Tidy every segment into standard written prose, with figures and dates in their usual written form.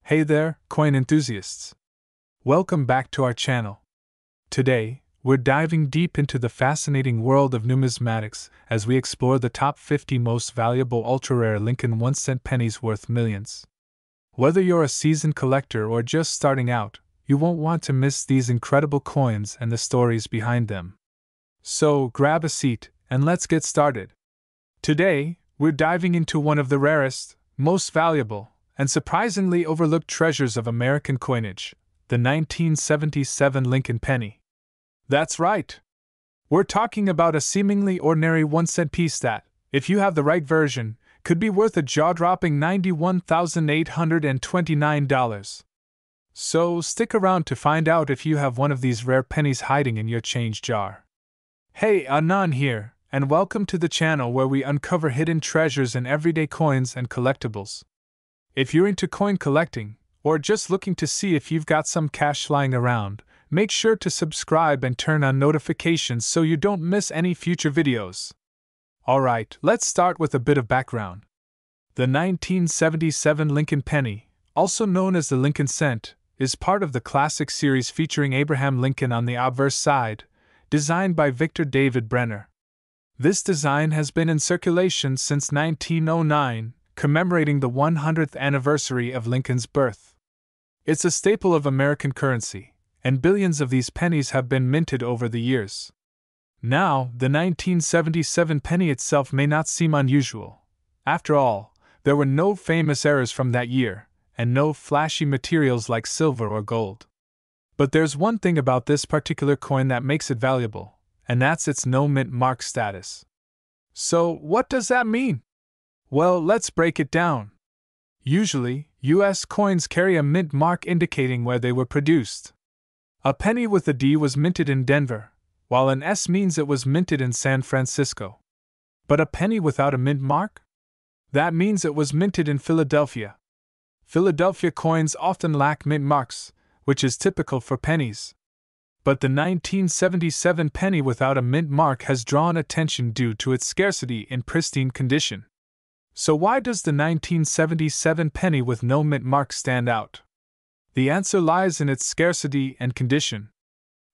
Hey there, coin enthusiasts! Welcome back to our channel. Today, we're diving deep into the fascinating world of numismatics as we explore the top 50 most valuable ultra-rare Lincoln 1-cent pennies worth millions. Whether you're a seasoned collector or just starting out, you won't want to miss these incredible coins and the stories behind them. So, grab a seat and let's get started. Today, we're diving into one of the rarest, most valuable, and surprisingly overlooked treasures of American coinage, the 1977 Lincoln penny. That's right! We're talking about a seemingly ordinary 1-cent piece that, if you have the right version, could be worth a jaw-dropping $91,829. So stick around to find out if you have one of these rare pennies hiding in your change jar. Hey, Anan here, and welcome to the channel where we uncover hidden treasures in everyday coins and collectibles. If you're into coin collecting, or just looking to see if you've got some cash lying around, make sure to subscribe and turn on notifications so you don't miss any future videos. Alright, let's start with a bit of background. The 1977 Lincoln penny, also known as the Lincoln cent, is part of the classic series featuring Abraham Lincoln on the obverse side, designed by Victor David Brenner. This design has been in circulation since 1909, commemorating the 100th anniversary of Lincoln's birth. It's a staple of American currency, and billions of these pennies have been minted over the years. Now, the 1977 penny itself may not seem unusual. After all, there were no famous errors from that year, and no flashy materials like silver or gold. But there's one thing about this particular coin that makes it valuable, and that's its no mint mark status. So, what does that mean? Well, let's break it down. Usually, U.S. coins carry a mint mark indicating where they were produced. A penny with a D was minted in Denver, while an S means it was minted in San Francisco. But a penny without a mint mark? That means it was minted in Philadelphia. Philadelphia coins often lack mint marks, which is typical for pennies. But the 1977 penny without a mint mark has drawn attention due to its scarcity in pristine condition. So why does the 1977 penny with no mint mark stand out? The answer lies in its scarcity and condition.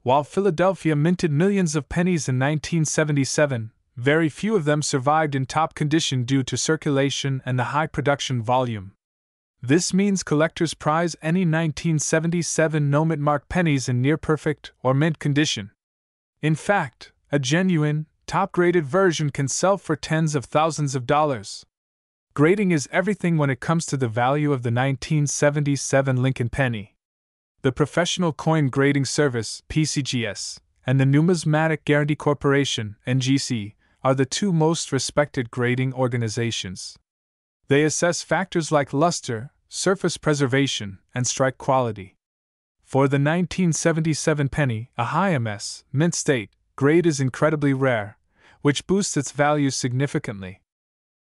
While Philadelphia minted millions of pennies in 1977, very few of them survived in top condition due to circulation and the high production volume. This means collectors prize any 1977 no mint mark pennies in near-perfect or mint condition. In fact, a genuine, top-graded version can sell for tens of thousands of dollars. Grading is everything when it comes to the value of the 1977 Lincoln penny. The Professional Coin Grading Service (PCGS) and the Numismatic Guarantee Corporation (NGC) are the two most respected grading organizations. They assess factors like luster, surface preservation, and strike quality. For the 1977 penny, a high MS, mint state, grade is incredibly rare, which boosts its value significantly.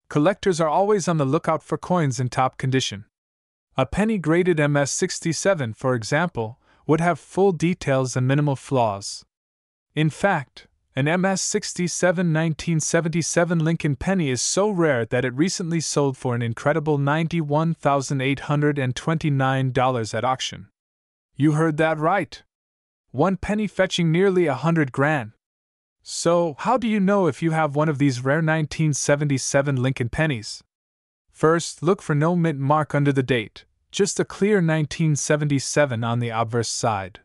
Collectors are always on the lookout for coins in top condition. A penny graded MS-67, for example, would have full details and minimal flaws. In fact, an MS-67 1977 Lincoln penny is so rare that it recently sold for an incredible $91,829 at auction. You heard that right! One penny fetching nearly $100,000. So, how do you know if you have one of these rare 1977 Lincoln pennies? First, look for no mint mark under the date, just a clear 1977 on the obverse side.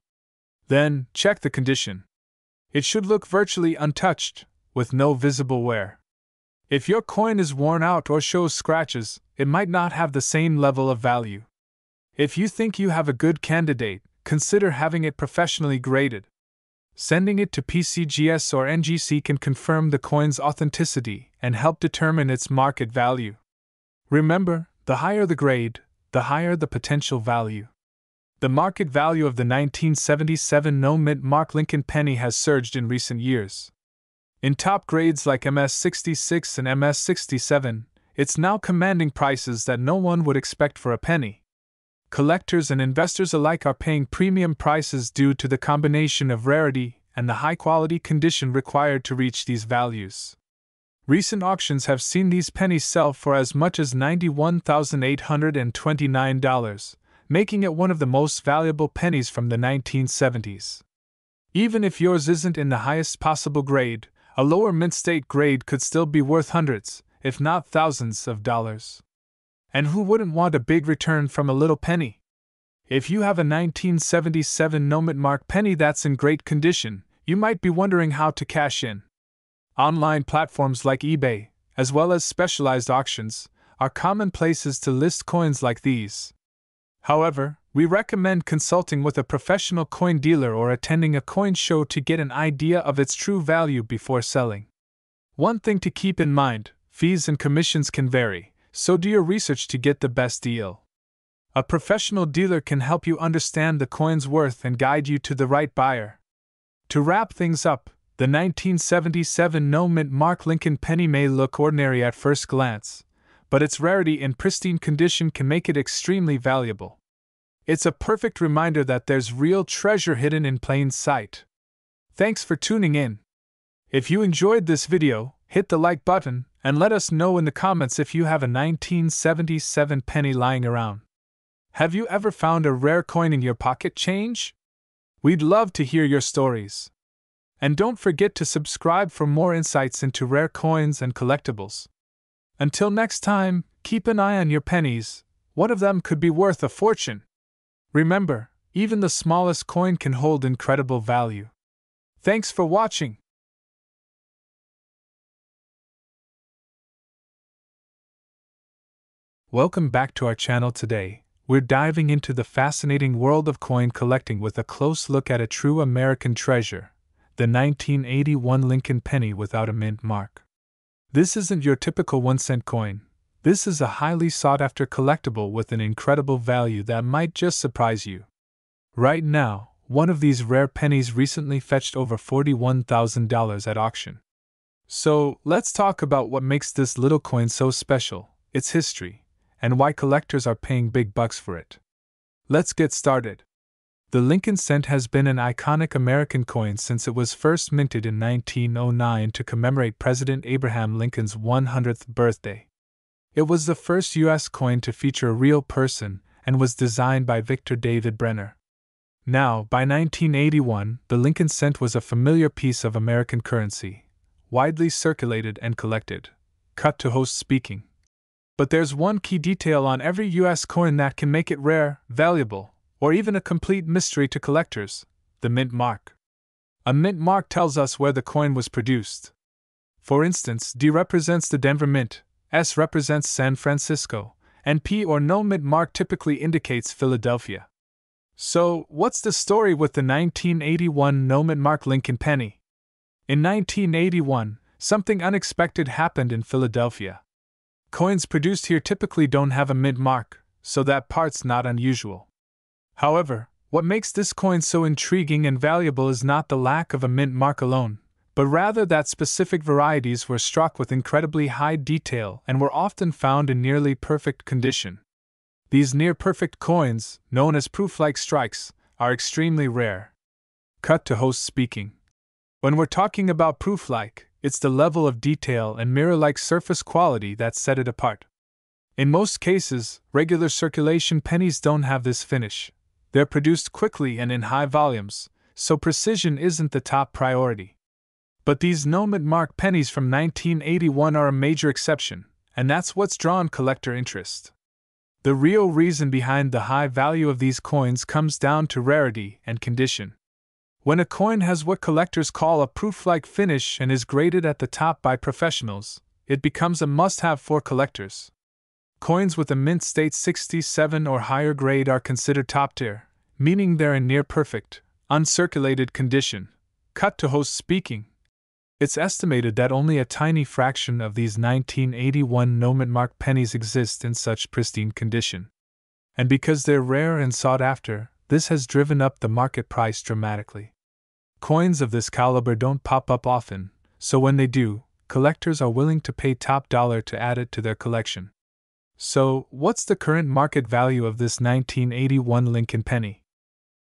Then, check the condition. It should look virtually untouched, with no visible wear. If your coin is worn out or shows scratches, it might not have the same level of value. If you think you have a good candidate, consider having it professionally graded. Sending it to PCGS or NGC can confirm the coin's authenticity and help determine its market value. Remember, the higher the grade, the higher the potential value. The market value of the 1977 no mint mark Lincoln penny has surged in recent years. In top grades like MS-66 and MS-67, it's now commanding prices that no one would expect for a penny. Collectors and investors alike are paying premium prices due to the combination of rarity and the high-quality condition required to reach these values. Recent auctions have seen these pennies sell for as much as $91,829, making it one of the most valuable pennies from the 1970s. Even if yours isn't in the highest possible grade, a lower mint state grade could still be worth hundreds, if not thousands of dollars. And who wouldn't want a big return from a little penny? If you have a 1977 no mint mark penny that's in great condition, you might be wondering how to cash in. Online platforms like eBay, as well as specialized auctions, are common places to list coins like these. However, we recommend consulting with a professional coin dealer or attending a coin show to get an idea of its true value before selling. One thing to keep in mind, fees and commissions can vary, so do your research to get the best deal. A professional dealer can help you understand the coin's worth and guide you to the right buyer. To wrap things up, the 1977 no mint mark Lincoln penny may look ordinary at first glance, but its rarity and pristine condition can make it extremely valuable. It's a perfect reminder that there's real treasure hidden in plain sight. Thanks for tuning in. If you enjoyed this video, hit the like button and let us know in the comments if you have a 1977 penny lying around. Have you ever found a rare coin in your pocket change? We'd love to hear your stories. And don't forget to subscribe for more insights into rare coins and collectibles. Until next time, keep an eye on your pennies. One of them could be worth a fortune. Remember, even the smallest coin can hold incredible value. Thanks for watching. Welcome back to our channel today. We're diving into the fascinating world of coin collecting with a close look at a true American treasure, the 1981 Lincoln penny without a mint mark. This isn't your typical 1-cent coin. This is a highly sought-after collectible with an incredible value that might just surprise you. Right now, one of these rare pennies recently fetched over $41,000 at auction. So, let's talk about what makes this little coin so special, its history, and why collectors are paying big bucks for it. Let's get started. The Lincoln cent has been an iconic American coin since it was first minted in 1909 to commemorate President Abraham Lincoln's 100th birthday. It was the first U.S. coin to feature a real person and was designed by Victor David Brenner. Now, by 1981, the Lincoln cent was a familiar piece of American currency, widely circulated and collected. Cut to host speaking. But there's one key detail on every U.S. coin that can make it rare, valuable, or even a complete mystery to collectors: the mint mark. A mint mark tells us where the coin was produced. For instance, D represents the Denver Mint, S represents San Francisco, and P or no mint mark typically indicates Philadelphia. So, what's the story with the 1981 no mint mark Lincoln penny? In 1981, something unexpected happened in Philadelphia. Coins produced here typically don't have a mint mark, so that part's not unusual. However, what makes this coin so intriguing and valuable is not the lack of a mint mark alone, but rather that specific varieties were struck with incredibly high detail and were often found in nearly perfect condition. These near-perfect coins, known as proof-like strikes, are extremely rare. Cut to host speaking. When we're talking about proof-like, it's the level of detail and mirror-like surface quality that set it apart. In most cases, regular circulation pennies don't have this finish. They're produced quickly and in high volumes, so precision isn't the top priority. But these no mint mark pennies from 1981 are a major exception, and that's what's drawn collector interest. The real reason behind the high value of these coins comes down to rarity and condition. When a coin has what collectors call a proof-like finish and is graded at the top by professionals, it becomes a must-have for collectors. Coins with a mint state 67 or higher grade are considered top-tier, meaning they're in near-perfect, uncirculated condition. Cut to host speaking. It's estimated that only a tiny fraction of these 1981 no mint mark pennies exist in such pristine condition. And because they're rare and sought after, this has driven up the market price dramatically. Coins of this caliber don't pop up often, so when they do, collectors are willing to pay top dollar to add it to their collection. So, what's the current market value of this 1981 Lincoln penny?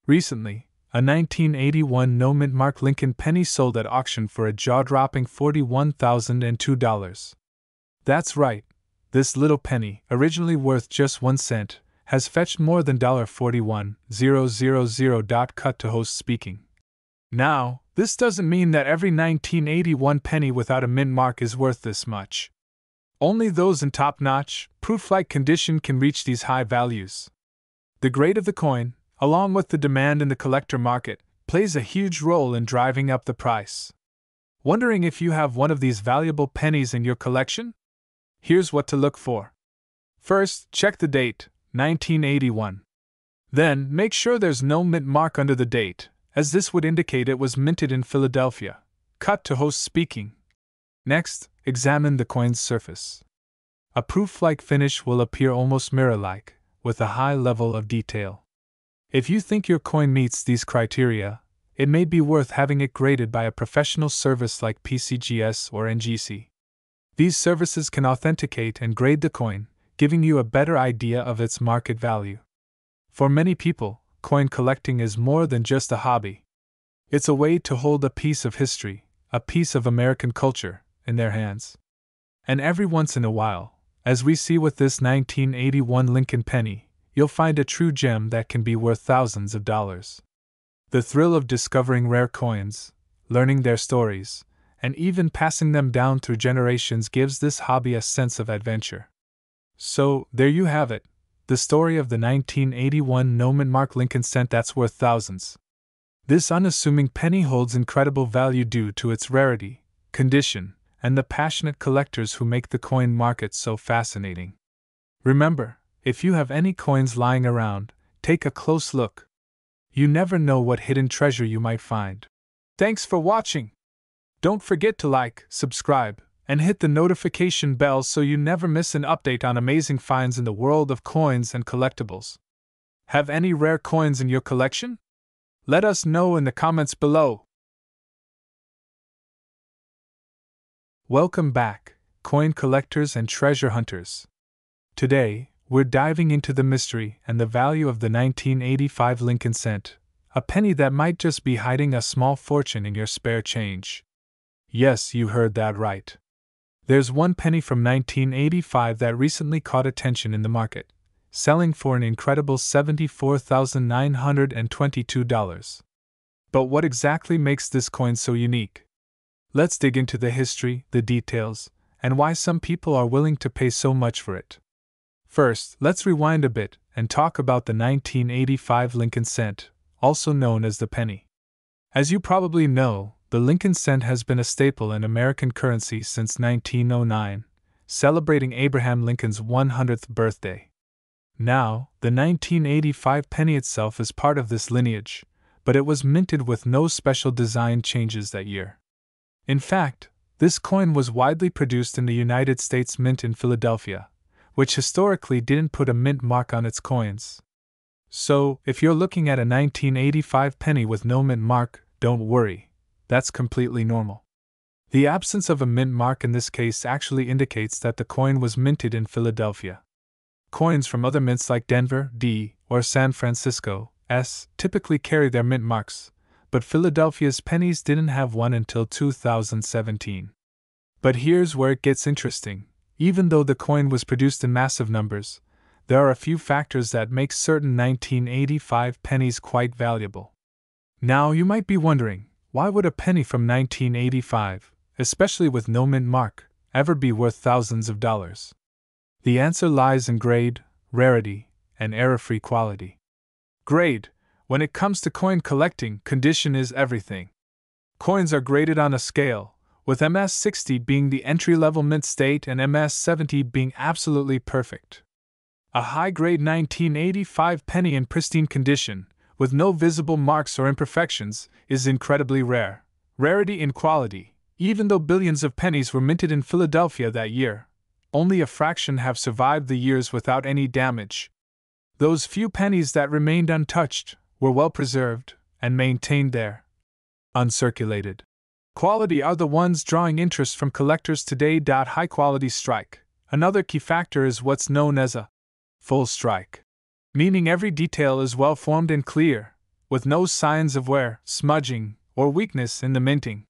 Recently, a 1981 no mint mark Lincoln penny sold at auction for a jaw-dropping $41,002. That's right, this little penny, originally worth just 1 cent, has fetched more than $41,000. Cut to host speaking. Now, this doesn't mean that every 1981 penny without a mint mark is worth this much. Only those in top-notch, proof-like condition can reach these high values. The grade of the coin, along with the demand in the collector market, plays a huge role in driving up the price. Wondering if you have one of these valuable pennies in your collection? Here's what to look for. First, check the date, 1981. Then, make sure there's no mint mark under the date, as this would indicate it was minted in Philadelphia. Cut to host speaking. Next, examine the coin's surface. A proof-like finish will appear almost mirror-like, with a high level of detail. If you think your coin meets these criteria, it may be worth having it graded by a professional service like PCGS or NGC. These services can authenticate and grade the coin, giving you a better idea of its market value. For many people, coin collecting is more than just a hobby. It's a way to hold a piece of history, a piece of American culture, in their hands. And every once in a while, as we see with this 1981 Lincoln penny, you'll find a true gem that can be worth thousands of dollars. The thrill of discovering rare coins, learning their stories, and even passing them down through generations gives this hobby a sense of adventure. So, there you have it. The story of the 1981 no-mint mark Lincoln cent that's worth thousands. This unassuming penny holds incredible value due to its rarity, condition, and the passionate collectors who make the coin market so fascinating. Remember, if you have any coins lying around, take a close look. You never know what hidden treasure you might find. Thanks for watching! Don't forget to like, subscribe, and hit the notification bell so you never miss an update on amazing finds in the world of coins and collectibles. Have any rare coins in your collection? Let us know in the comments below. Welcome back, coin collectors and treasure hunters. Today, we're diving into the mystery and the value of the 1985 Lincoln cent, a penny that might just be hiding a small fortune in your spare change. Yes, you heard that right. There's one penny from 1985 that recently caught attention in the market, selling for an incredible $74,922. But what exactly makes this coin so unique? Let's dig into the history, the details, and why some people are willing to pay so much for it. First, let's rewind a bit and talk about the 1985 Lincoln cent, also known as the penny. As you probably know, the Lincoln cent has been a staple in American currency since 1909, celebrating Abraham Lincoln's 100th birthday. Now, the 1985 penny itself is part of this lineage, but it was minted with no special design changes that year. In fact, this coin was widely produced in the United States Mint in Philadelphia, which historically didn't put a mint mark on its coins. So, if you're looking at a 1985 penny with no mint mark, don't worry. That's completely normal. The absence of a mint mark in this case actually indicates that the coin was minted in Philadelphia. Coins from other mints like Denver, D, or San Francisco, S, typically carry their mint marks, but Philadelphia's pennies didn't have one until 2017. But here's where it gets interesting. Even though the coin was produced in massive numbers, there are a few factors that make certain 1985 pennies quite valuable. Now you might be wondering, why would a penny from 1985, especially with no mint mark, ever be worth thousands of dollars? The answer lies in grade, rarity, and error-free quality. Grade. When it comes to coin collecting, condition is everything. Coins are graded on a scale, with MS-60 being the entry-level mint state and MS-70 being absolutely perfect. A high-grade 1985 penny in pristine condition, with no visible marks or imperfections, is incredibly rare. Rarity in quality. Even though billions of pennies were minted in Philadelphia that year, only a fraction have survived the years without any damage. Those few pennies that remained untouched were well preserved and maintained there, uncirculated. Quality are the ones drawing interest from collectors today. High quality strike. Another key factor is what's known as a full strike, meaning every detail is well formed and clear, with no signs of wear, smudging, or weakness in the minting.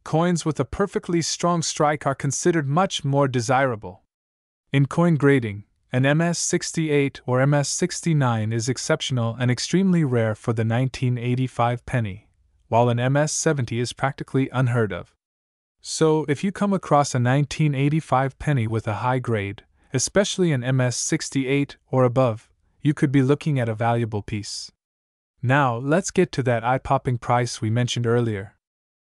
Coins with a perfectly strong strike are considered much more desirable. In coin grading, An MS-68 or MS-69 is exceptional and extremely rare for the 1985 penny, while an MS-70 is practically unheard of. So, if you come across a 1985 penny with a high grade, especially an MS-68 or above, you could be looking at a valuable piece. Now, let's get to that eye-popping price we mentioned earlier.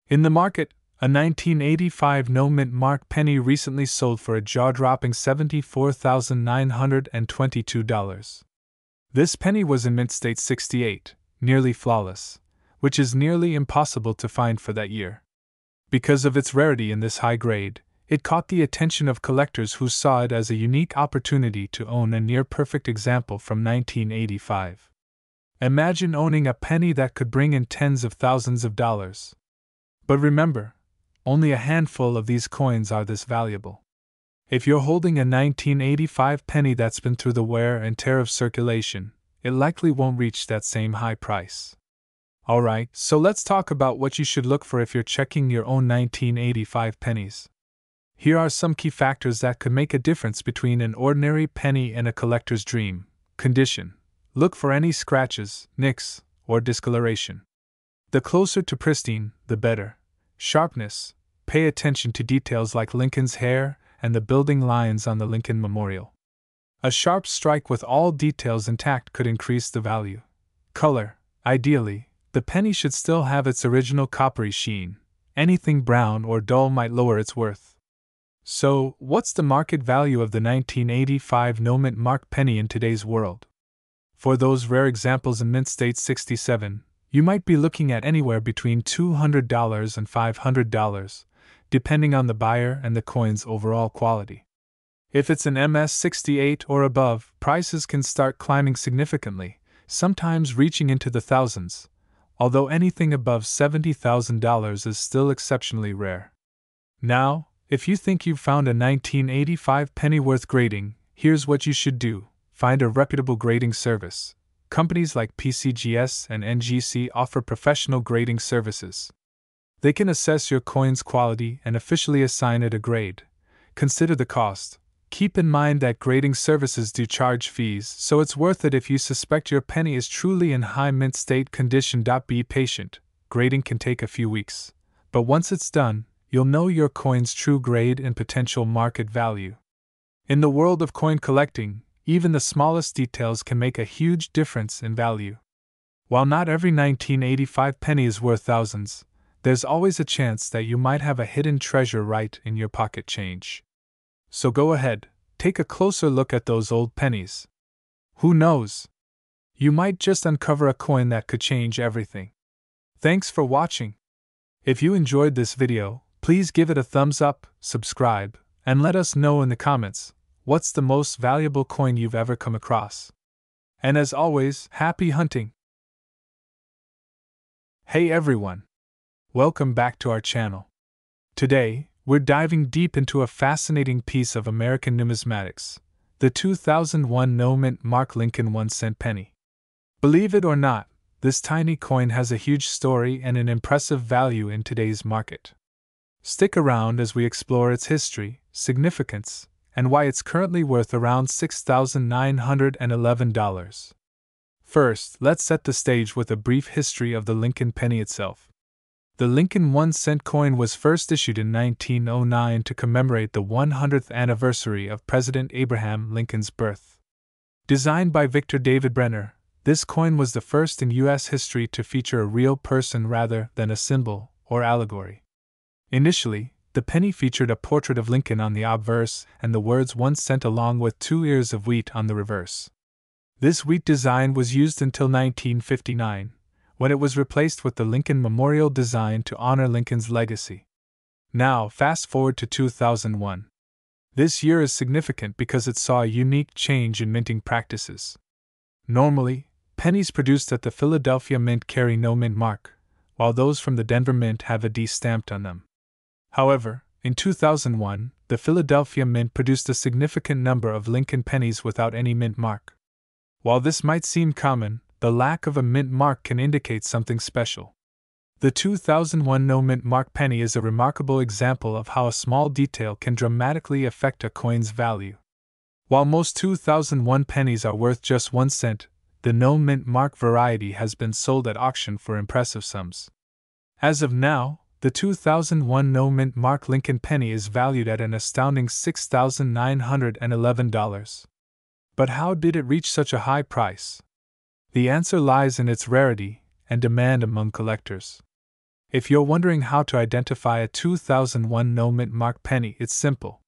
In the market, a 1985 no-mint mark penny recently sold for a jaw-dropping $74,922. This penny was in mint state 68, nearly flawless, which is nearly impossible to find for that year. Because of its rarity in this high grade, it caught the attention of collectors who saw it as a unique opportunity to own a near-perfect example from 1985. Imagine owning a penny that could bring in tens of thousands of dollars. But remember, only a handful of these coins are this valuable. If you're holding a 1985 penny that's been through the wear and tear of circulation, it likely won't reach that same high price. Alright, so let's talk about what you should look for if you're checking your own 1985 pennies. Here are some key factors that could make a difference between an ordinary penny and a collector's dream. Condition. Look for any scratches, nicks, or discoloration. The closer to pristine, the better. Sharpness. Pay attention to details like Lincoln's hair and the building lines on the Lincoln Memorial. A sharp strike with all details intact could increase the value. Color. Ideally, the penny should still have its original coppery sheen. Anything brown or dull might lower its worth. So, what's the market value of the 1985 no-mint mark penny in today's world? For those rare examples in mint state 67, you might be looking at anywhere between $200 and $500, depending on the buyer and the coin's overall quality. If it's an MS-68 or above, prices can start climbing significantly, sometimes reaching into the thousands, although anything above $70,000 is still exceptionally rare. Now, if you think you've found a 1985 penny worth grading, here's what you should do. Find a reputable grading service. Companies like PCGS and NGC offer professional grading services. They can assess your coin's quality and officially assign it a grade. Consider the cost. Keep in mind that grading services do charge fees, so it's worth it if you suspect your penny is truly in high mint state condition. Be patient. Grading can take a few weeks, but once it's done, you'll know your coin's true grade and potential market value. In the world of coin collecting, even the smallest details can make a huge difference in value. While not every 1985 penny is worth thousands, there's always a chance that you might have a hidden treasure right in your pocket change. So go ahead, take a closer look at those old pennies. Who knows? You might just uncover a coin that could change everything. Thanks for watching. If you enjoyed this video, please give it a thumbs up, subscribe, and let us know in the comments. What's the most valuable coin you've ever come across? And as always, happy hunting! Hey everyone! Welcome back to our channel. Today, we're diving deep into a fascinating piece of American numismatics, the 2001 no-mint mark Lincoln 1-cent penny. Believe it or not, this tiny coin has a huge story and an impressive value in today's market. Stick around as we explore its history, significance, and why it's currently worth around $6,911. First, let's set the stage with a brief history of the Lincoln penny itself. The Lincoln 1-cent coin was first issued in 1909 to commemorate the 100th anniversary of President Abraham Lincoln's birth. Designed by Victor David Brenner, this coin was the first in U.S. history to feature a real person rather than a symbol or allegory. Initially, the penny featured a portrait of Lincoln on the obverse and the words 1 cent along with 2 ears of wheat on the reverse. This wheat design was used until 1959, when it was replaced with the Lincoln Memorial design to honor Lincoln's legacy. Now, fast forward to 2001. This year is significant because it saw a unique change in minting practices. Normally, pennies produced at the Philadelphia Mint carry no mint mark, while those from the Denver Mint have a D stamped on them. However, in 2001, the Philadelphia Mint produced a significant number of Lincoln pennies without any mint mark. While this might seem common, the lack of a mint mark can indicate something special. The 2001 no mint mark penny is a remarkable example of how a small detail can dramatically affect a coin's value. While most 2001 pennies are worth just 1 cent, the no mint mark variety has been sold at auction for impressive sums. As of now, the 2001 no mint mark Lincoln penny is valued at an astounding $6,911. But how did it reach such a high price? The answer lies in its rarity and demand among collectors. If you're wondering how to identify a 2001 no mint mark penny, it's simple.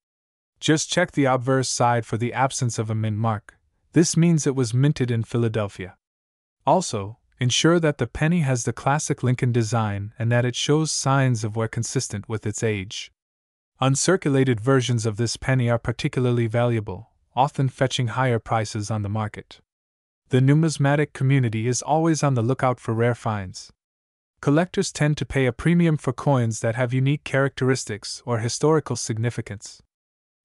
Just check the obverse side for the absence of a mint mark. This means it was minted in Philadelphia. Also, ensure that the penny has the classic Lincoln design and that it shows signs of wear consistent with its age. Uncirculated versions of this penny are particularly valuable, often fetching higher prices on the market. The numismatic community is always on the lookout for rare finds. Collectors tend to pay a premium for coins that have unique characteristics or historical significance.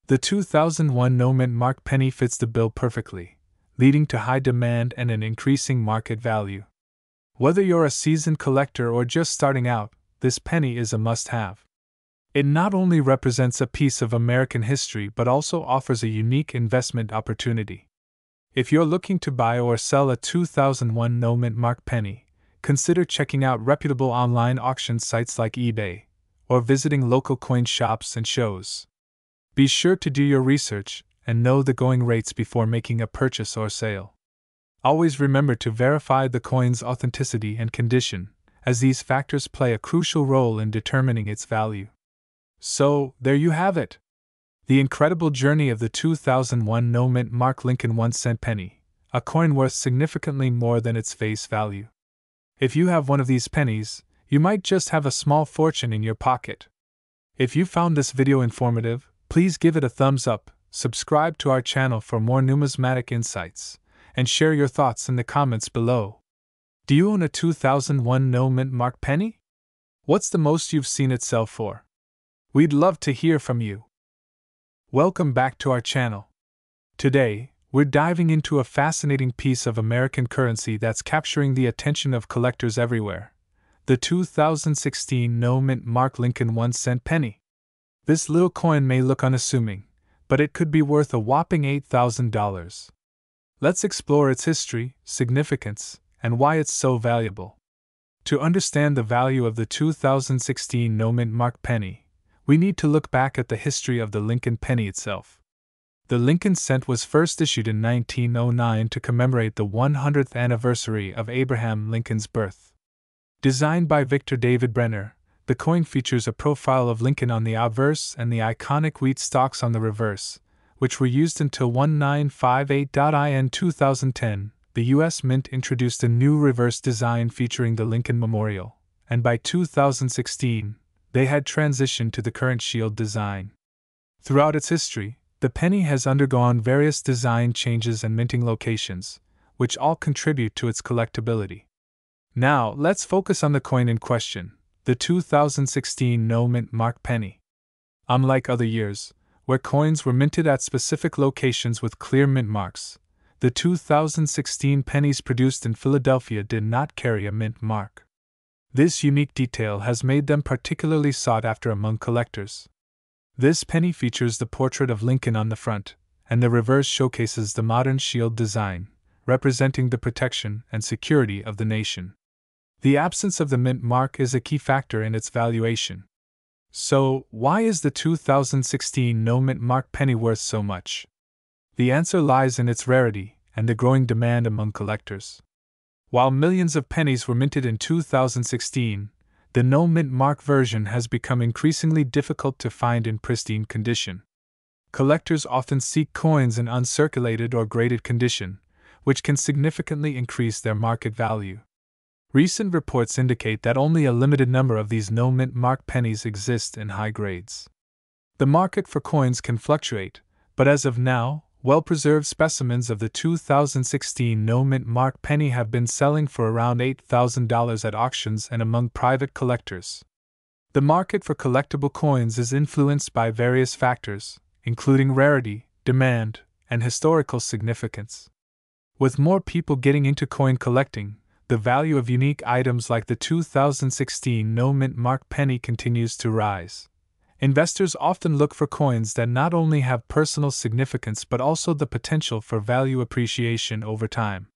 The 2001 no mint mark penny fits the bill perfectly, leading to high demand and an increasing market value. Whether you're a seasoned collector or just starting out, this penny is a must-have. It not only represents a piece of American history but also offers a unique investment opportunity. If you're looking to buy or sell a 2001 no mint mark penny, consider checking out reputable online auction sites like eBay, or visiting local coin shops and shows. Be sure to do your research and know the going rates before making a purchase or sale. Always remember to verify the coin's authenticity and condition, as these factors play a crucial role in determining its value. So, there you have it. The incredible journey of the 2001 no mint mark Lincoln 1 cent penny, a coin worth significantly more than its face value. If you have one of these pennies, you might just have a small fortune in your pocket. If you found this video informative, please give it a thumbs up, subscribe to our channel for more numismatic insights, and share your thoughts in the comments below. Do you own a 2001 no mint mark penny? What's the most you've seen it sell for? We'd love to hear from you. Welcome back to our channel. Today, we're diving into a fascinating piece of American currency that's capturing the attention of collectors everywhere: the 2016 no mint mark Lincoln 1 cent penny. This little coin may look unassuming, but it could be worth a whopping $8,000. Let's explore its history, significance, and why it's so valuable. To understand the value of the 2016 no mint mark penny, we need to look back at the history of the Lincoln penny itself. The Lincoln cent was first issued in 1909 to commemorate the 100th anniversary of Abraham Lincoln's birth. Designed by Victor David Brenner, the coin features a profile of Lincoln on the obverse and the iconic wheat stalks on the reverse, which were used until 1958. In 2010, the U.S. Mint introduced a new reverse design featuring the Lincoln Memorial, and by 2016, they had transitioned to the current shield design. Throughout its history, the penny has undergone various design changes and minting locations, which all contribute to its collectability. Now, let's focus on the coin in question, the 2016 no mint mark penny. Unlike other years, where coins were minted at specific locations with clear mint marks, the 2016 pennies produced in Philadelphia did not carry a mint mark. This unique detail has made them particularly sought after among collectors. This penny features the portrait of Lincoln on the front, and the reverse showcases the modern shield design, representing the protection and security of the nation. The absence of the mint mark is a key factor in its valuation. So, why is the 2016 no mint mark penny worth so much? The answer lies in its rarity and the growing demand among collectors. While millions of pennies were minted in 2016, the no mint mark version has become increasingly difficult to find in pristine condition. Collectors often seek coins in uncirculated or graded condition, which can significantly increase their market value. Recent reports indicate that only a limited number of these no mint mark pennies exist in high grades. The market for coins can fluctuate, but as of now, well-preserved specimens of the 2016 no mint mark penny have been selling for around $8,000 at auctions and among private collectors. The market for collectible coins is influenced by various factors, including rarity, demand, and historical significance. With more people getting into coin collecting, the value of unique items like the 2016 no mint mark penny continues to rise. Investors often look for coins that not only have personal significance but also the potential for value appreciation over time.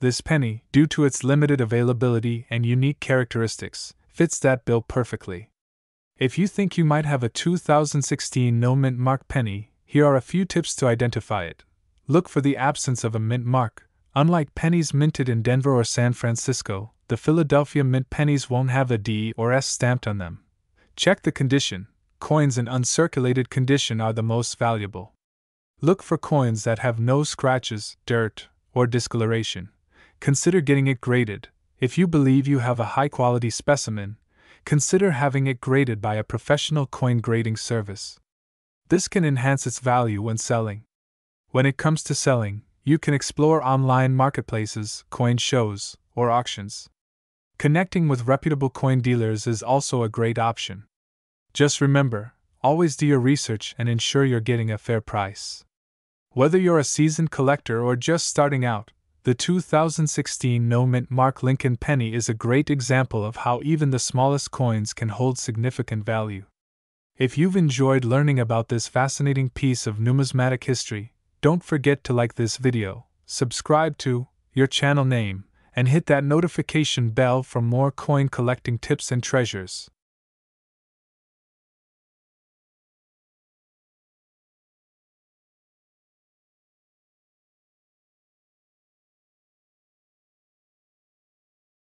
This penny, due to its limited availability and unique characteristics, fits that bill perfectly. If you think you might have a 2016 no mint mark penny, here are a few tips to identify it. Look for the absence of a mint mark. Unlike pennies minted in Denver or San Francisco, the Philadelphia Mint pennies won't have a D or S stamped on them. Check the condition. Coins in uncirculated condition are the most valuable. Look for coins that have no scratches, dirt, or discoloration. Consider getting it graded. If you believe you have a high-quality specimen, consider having it graded by a professional coin grading service. This can enhance its value when selling. When it comes to selling, you can explore online marketplaces, coin shows, or auctions. Connecting with reputable coin dealers is also a great option. Just remember, always do your research and ensure you're getting a fair price. Whether you're a seasoned collector or just starting out, the 2016 no mint mark Lincoln penny is a great example of how even the smallest coins can hold significant value. If you've enjoyed learning about this fascinating piece of numismatic history, don't forget to like this video, subscribe to your channel name, and hit that notification bell for more coin collecting tips and treasures.